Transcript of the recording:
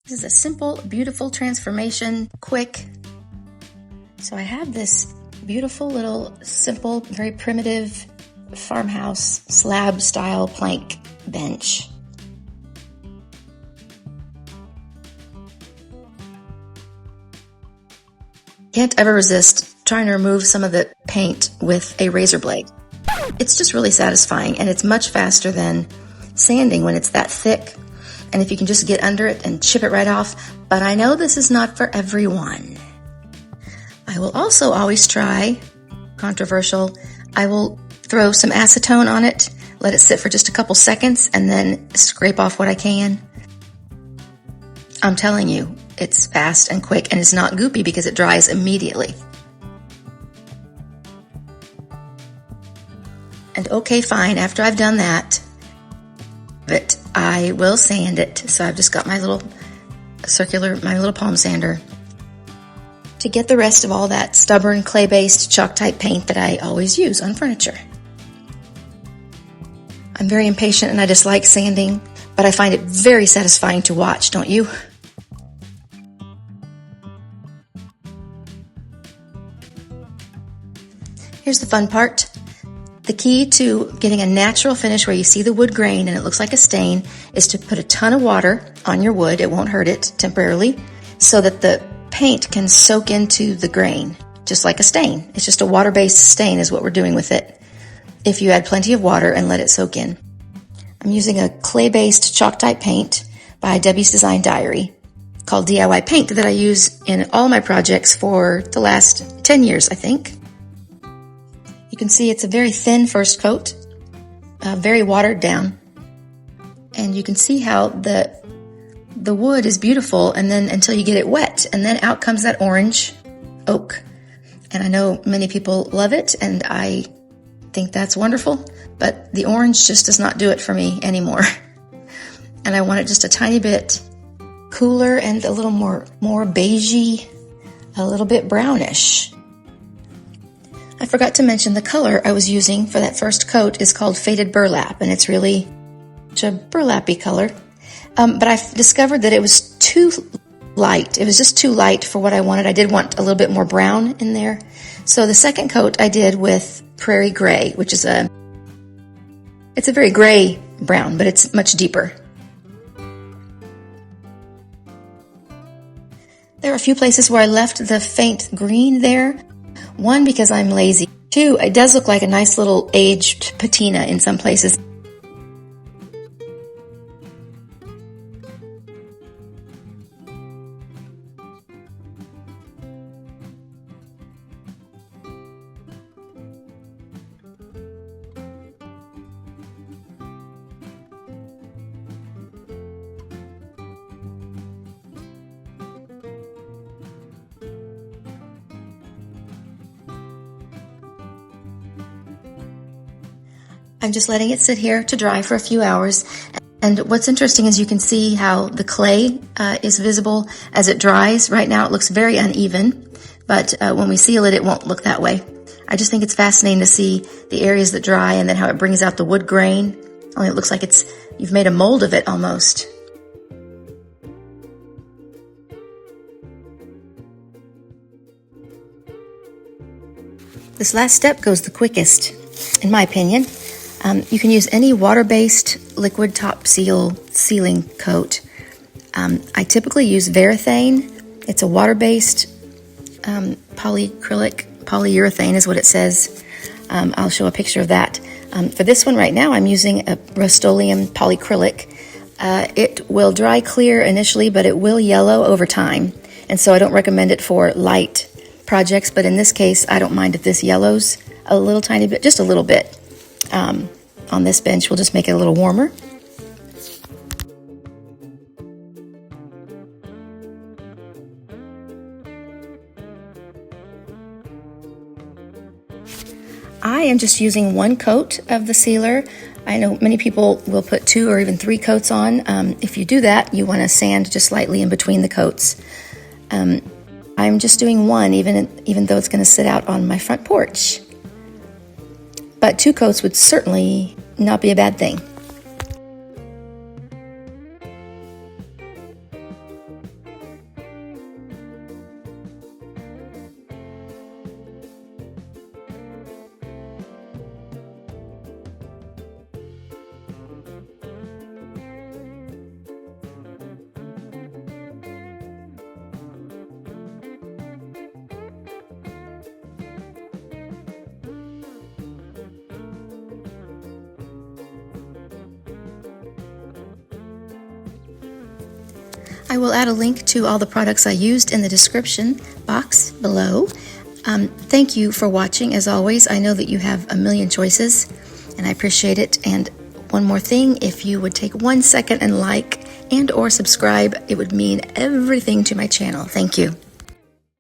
This is a simple, beautiful transformation, quick. So I have this beautiful little, simple, very primitive farmhouse slab style plank bench. Can't ever resist trying to remove some of the paint with a razor blade. It's just really satisfying, and it's much faster than sanding when it's that thick. And if you can just get under it and chip it right off. But I know this is not for everyone. I will also always try, controversial, I will throw some acetone on it, let it sit for just a couple seconds, and then scrape off what I can. I'm telling you, it's fast and quick, and it's not goopy because it dries immediately. And okay, fine, after I've done that, but I will sand it. So I've just got my little my little palm sander to get the rest of all that stubborn clay-based chalk type paint that I always use on furniture. I'm very impatient and I dislike sanding, but I find it very satisfying to watch, don't you? Here's the fun part. The key to getting a natural finish where you see the wood grain and it looks like a stain is to put a ton of water on your wood. It won't hurt it temporarily, so that the paint can soak into the grain, just like a stain. It's just a water-based stain is what we're doing with it, if you add plenty of water and let it soak in. I'm using a clay-based chalk type paint by Debbie's Design Diary called DIY Paint that I use in all my projects for the last 10 years, I think. You can see it's a very thin first coat, very watered down. And you can see how the wood is beautiful, and then until you get it wet, and then out comes that orange oak. And I know many people love it, and I think that's wonderful, but the orange just does not do it for me anymore. And I want it just a tiny bit cooler and a little more beigey, a little bit brownish. I forgot to mention the color I was using for that first coat is called Faded Burlap, and it's really a burlappy color. But I discovered that it was too light. It was just too light for what I wanted. I did want a little bit more brown in there. So the second coat I did with Prairie Gray, which is it's a very gray brown, but it's much deeper. There are a few places where I left the faint green there. One, because I'm lazy. Two, it does look like a nice little aged patina in some places. I'm just letting it sit here to dry for a few hours. And what's interesting is you can see how the clay is visible as it dries. Right now it looks very uneven, but when we seal it, it won't look that way. I just think it's fascinating to see the areas that dry and then how it brings out the wood grain. Only it looks like you've made a mold of it almost. This last step goes the quickest, in my opinion. You can use any water-based liquid top sealing coat. I typically use Varathane. It's a water-based polyurethane is what it says. I'll show a picture of that. For this one right now, I'm using a Rust-Oleum polyacrylic. It will dry clear initially, but it will yellow over time. And so I don't recommend it for light projects, but in this case, I don't mind if this yellows a little tiny bit, just a little bit. On this bench, we'll just make it a little warmer. I am just using one coat of the sealer. I know many people will put 2 or even 3 coats on. If you do that, you want to sand just lightly in between the coats. I'm just doing one, even though it's going to sit out on my front porch. But 2 coats would certainly not be a bad thing. I will add a link to all the products I used in the description box below. Thank you for watching. As always, I know that you have a million choices, and I appreciate it. And one more thing, if you would take 1 second and like and or subscribe, it would mean everything to my channel. Thank you.